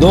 2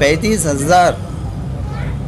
35,000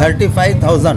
35,000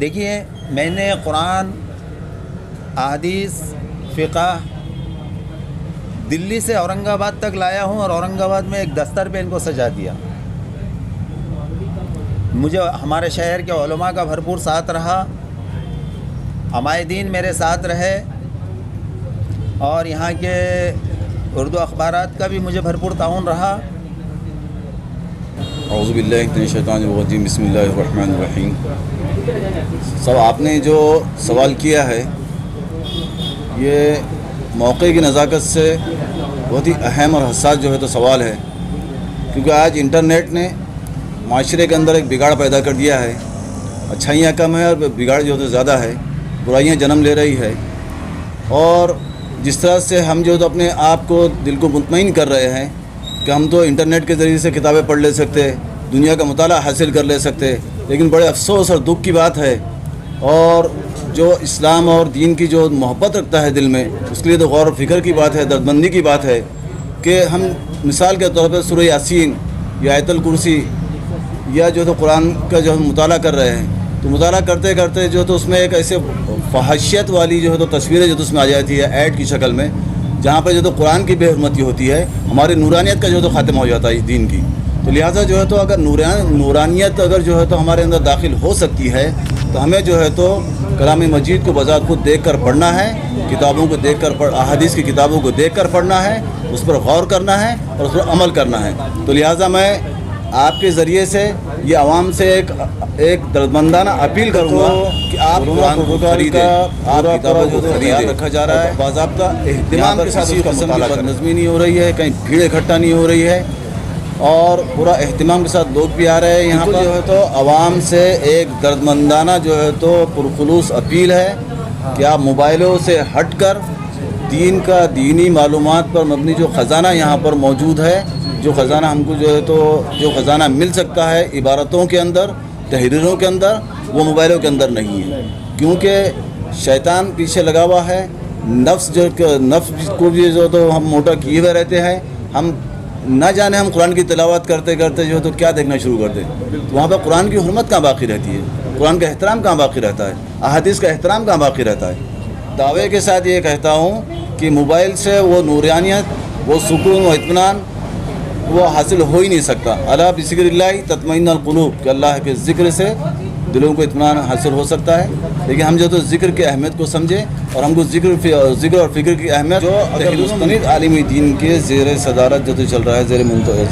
دیکھیے میں نے قرآن، احادیث، فقہ دلی سے اورنگ آباد تک لایا ہوں اور اورنگ آباد میں ایک دستر پہ ان کو سجا دیا. مجھے ہمارے شہر کے علماء کا بھرپور ساتھ رہا، علماء دین میرے ساتھ رہے، اور یہاں کے اردو اخبارات کا بھی مجھے بھرپور تعاون رہا. اعوذ باللہ من الشیطان الرجیم، بسم اللہ الرحمن الرحیم. سب آپ نے جو سوال کیا ہے یہ موقع کی نزاکت سے بہت ہی اہم اور حساس جو ہے تو سوال ہے، کیونکہ آج انٹرنیٹ نے معاشرے کے اندر ایک بگاڑ پیدا کر دیا ہے. اچھائیاں کم ہیں اور بگاڑ جو ہے تو زیادہ ہے، برائیاں جنم لے رہی ہے. اور جس طرح سے ہم جو تو اپنے آپ کو دل کو مطمئن کر رہے ہیں کہ ہم تو انٹرنیٹ کے ذریعے سے کتابیں پڑھ لے سکتے، دنیا کا مطالعہ حاصل کر لے سکتے، لیکن بڑے افسوس اور دکھ کی بات ہے، اور جو اسلام اور دین کی جو محبت رکھتا ہے دل میں، اس کے لیے تو غور و فکر کی بات ہے، دردمندی کی بات ہے کہ ہم مثال کے طور پر سورہ یاسین یا آیت الکرسی یا جو تو قرآن کا جو ہم مطالعہ کر رہے ہیں، تو مطالعہ کرتے کرتے جو تو اس میں ایک ایسے فحاشیت والی جو ہے تو تصویریں جو تو اس میں آ جاتی ہے ایڈ کی شکل میں، جہاں پہ جو تو قرآن کی بے حرمتی ہوتی ہے، ہماری نورانیت کا جو تو خاتمہ ہو جاتا ہے دین کی. تو لہٰذا جو ہے تو اگر نورانیت اگر جو ہے تو ہمارے اندر داخل ہو سکتی ہے تو ہمیں جو ہے تو کلام مجید کو بذات خود دیکھ کر پڑھنا ہے، کتابوں کو دیکھ کر احادیث کی کتابوں کو دیکھ کر پڑھنا ہے، اس پر غور کرنا ہے اور اس پر عمل کرنا ہے. تو لہٰذا میں آپ کے ذریعے سے یہ عوام سے ایک دردمندانہ اپیل کروں گا کہ آپ قرآن کو خریدیں، آپ کتابوں کو خیال رکھا جا رہا ہے، باضابطہ اہتمام کے ساتھ، کسی قسم کی بدنظمی نہیں ہو رہی ہے، کہیں بھیڑ اکٹھا نہیں ہو رہی ہے، اور پورا اہتمام کے ساتھ لوگ بھی آ رہے ہیں. یہاں پر جو ہے تو عوام سے ایک دردمندانہ جو ہے تو پرخلوص اپیل ہے کہ آپ موبائلوں سے ہٹ کر دین کا، دینی معلومات پر مبنی جو خزانہ یہاں پر موجود ہے، جو خزانہ ہم کو جو ہے تو جو خزانہ مل سکتا ہے عبارتوں کے اندر، تحریروں کے اندر، وہ موبائلوں کے اندر نہیں ہے، کیونکہ شیطان پیچھے لگا ہوا ہے. نفس کو بھی جو تو ہم موٹا کیے ہوئے رہتے ہیں. ہم نہ جانے ہم قرآن کی تلاوت کرتے کرتے جو ہے تو کیا دیکھنا شروع کر دیں، تو وہاں پہ قرآن کی حرمت کہاں باقی رہتی ہے، قرآن کا احترام کہاں باقی رہتا ہے، احادیث کا احترام کہاں باقی رہتا ہے. دعوے کے ساتھ یہ کہتا ہوں کہ موبائل سے وہ نورانیت، وہ سکون و اطمینان وہ حاصل ہو ہی نہیں سکتا. الا بذکر اللہ تطمئن القلوب، کہ اللہ کے ذکر سے دلوں کو اطمینان حاصل ہو سکتا ہے. لیکن ہم جو تو ذکر کے اہمیت کو سمجھیں، اور ہم کو ذکر اور فکر کی اہمیت جو اگر مستند عالمی دین کے زیر صدارت جو تو چل رہا ہے،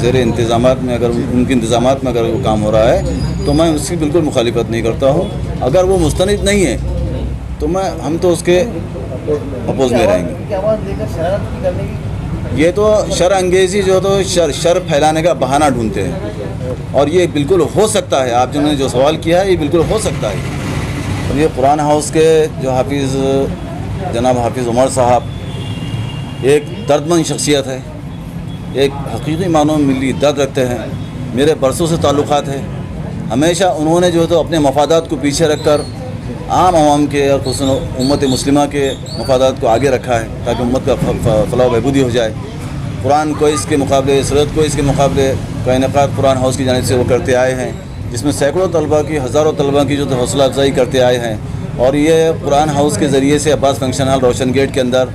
زیر انتظامات میں، اگر ان کے انتظامات میں اگر وہ کام ہو رہا ہے تو میں اس کی بالکل مخالفت نہیں کرتا ہوں. اگر وہ مستند نہیں ہے تو ہم تو اس کے اپوز میں رہیں گے. یہ تو شر انگیزی جو تو شر پھیلانے کا بہانہ ڈھونڈتے ہیں، اور یہ بالکل ہو سکتا ہے. آپ جنہوں نے جو سوال کیا ہے یہ بالکل ہو سکتا ہے. اور یہ قرآن ہاؤس کے جو حافظ جناب حافظ عمر صاحب ایک دردمند شخصیت ہے، ایک حقیقی معنوں میں ملی درد رکھتے ہیں. میرے برسوں سے تعلقات ہیں. ہمیشہ انہوں نے جو تو اپنے مفادات کو پیچھے رکھ کر عام عوام کے اور خصوصاً امت مسلمہ کے مفادات کو آگے رکھا ہے تاکہ امت کا فلاح و بہبودی ہو جائے. قرآن کو اس کے مقابلے، سیرت کو اس کے مقابلے کا انعقاد قرآن ہاؤس کی جانب سے وہ کرتے آئے ہیں، جس میں سینکڑوں طلباء کی، ہزاروں طلباء کی جو تو حوصلہ افزائی کرتے آئے ہیں. اور یہ قرآن ہاؤس کے ذریعے سے عباس فنکشن ہال روشن گیٹ کے اندر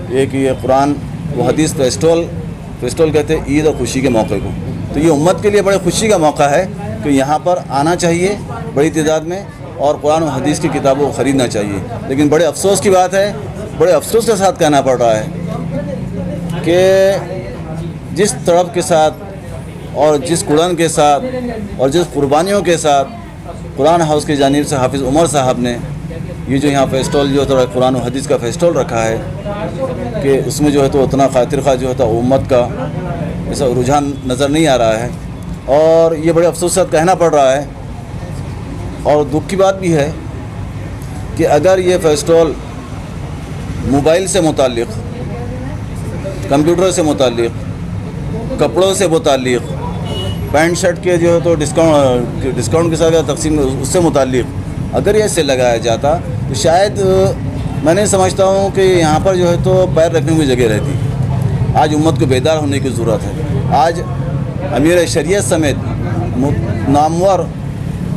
ایک یہ قرآن و حدیث فیسٹول کہتے ہیں عید اور خوشی کے موقع کو. تو یہ امت کے لیے بڑے خوشی کا موقع ہے کہ یہاں پر آنا چاہیے بڑی تعداد میں، اور قرآن و حدیث کی کتابوں کو خریدنا چاہیے. لیکن بڑے افسوس کی بات ہے، بڑے افسوس کے ساتھ کہنا پڑ رہا ہے کہ جس طرف کے ساتھ اور جس قرآن کے ساتھ اور جس قربانیوں کے ساتھ قرآن ہاؤس کی جانب سے حافظ عمر صاحب نے یہ جو یہاں فیسٹول جو ہے قرآن و حدیث کا فیسٹول رکھا ہے، کہ اس میں جو ہے تو اتنا خاطر خواہ جو ہے تو امت کا ایسا رجحان نظر نہیں آ رہا ہے. اور یہ بڑے افسوس سے کہنا پڑ رہا ہے، اور دکھ کی بات بھی ہے کہ اگر یہ فیسٹول موبائل سے متعلق، کمپیوٹر سے متعلق، کپڑوں سے متعلق، پینٹ شرٹ کے جو ہے تو ڈسکاؤنٹ کے ساتھ تقسیم اس سے متعلق اگر یہ سے لگایا جاتا تو شاید میں نہیں سمجھتا ہوں کہ یہاں پر جو ہے تو پیر رکھنے کی جگہ رہتی. آج امت کو بیدار ہونے کی ضرورت ہے. آج امیر شریعت سمیت نامور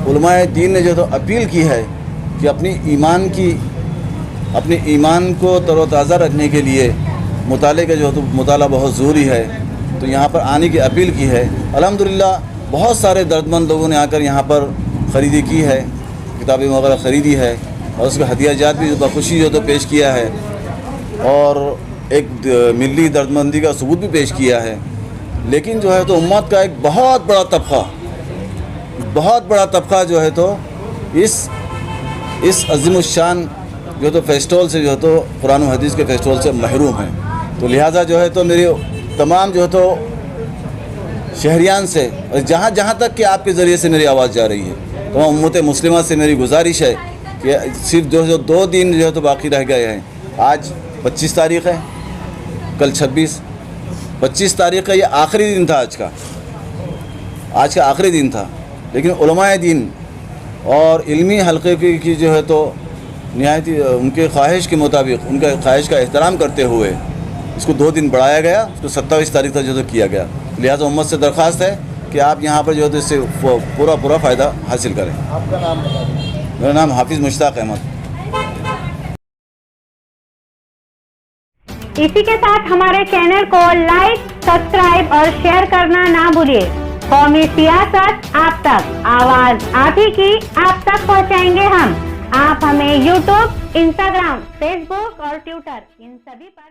علماء دین نے جو تو اپیل کی ہے کہ اپنے ایمان کو تر و تازہ رکھنے کے لیے مطالعے کا جو ہے تو مطالعہ بہت ضروری ہے، تو یہاں پر آنے کی اپیل کی ہے۔ الحمدللہ بہت سارے دردمند لوگوں نے آ کر یہاں پر خریدی کی ہے، کتابیں وغیرہ خریدی ہے، اور اس کا ہدیہ جات بھی بخوشی جو تو پیش کیا ہے، اور ایک ملی دردمندی کا ثبوت بھی پیش کیا ہے۔ لیکن جو ہے تو امت کا ایک بہت بڑا طبقہ جو ہے تو اس عظیم الشان جو تو فیسٹول سے جو ہے تو قرآن و حدیث کے فیسٹول سے محروم ہیں۔ تو لہٰذا جو ہے تو میری تمام جو ہے تو شہریان سے، اور جہاں تک کہ آپ کے ذریعے سے میری آواز جا رہی ہے، تمام امت مسلمہ سے میری گزارش ہے کہ صرف جو 2 دن جو ہے تو باقی رہ گئے ہیں۔ آج 25 تاریخ ہے، کل 25 تاریخ ہے، یہ آخری دن تھا آج کا آخری دن تھا، لیکن علماء دین اور علمی حلقے کی جو ہے تو نہایت ان کے خواہش کے مطابق، ان کے خواہش کا احترام کرتے ہوئے اس کو 2 دن بڑھایا گیا، اس کو 27 تاریخ تک جو تو کیا گیا۔ لہٰذا امت سے درخواست ہے کہ آپ یہاں پر جو ہے تو اس سے پورا فائدہ حاصل کریں۔ آپ کا نام بتا دیں۔ میرا نام حافظ مشتاق احمد۔ اسی کے ساتھ ہمارے چینل کو لائک، سبسکرائب اور شیئر کرنا نہ بھولیے۔ قومی سیاست آپ تک، آواز آپ ہی کی آپ تک پہنچائیں گے ہم۔ آپ ہمیں یوٹیوب، انسٹاگرام، فیس بک اور ٹویٹر ان سبھی پر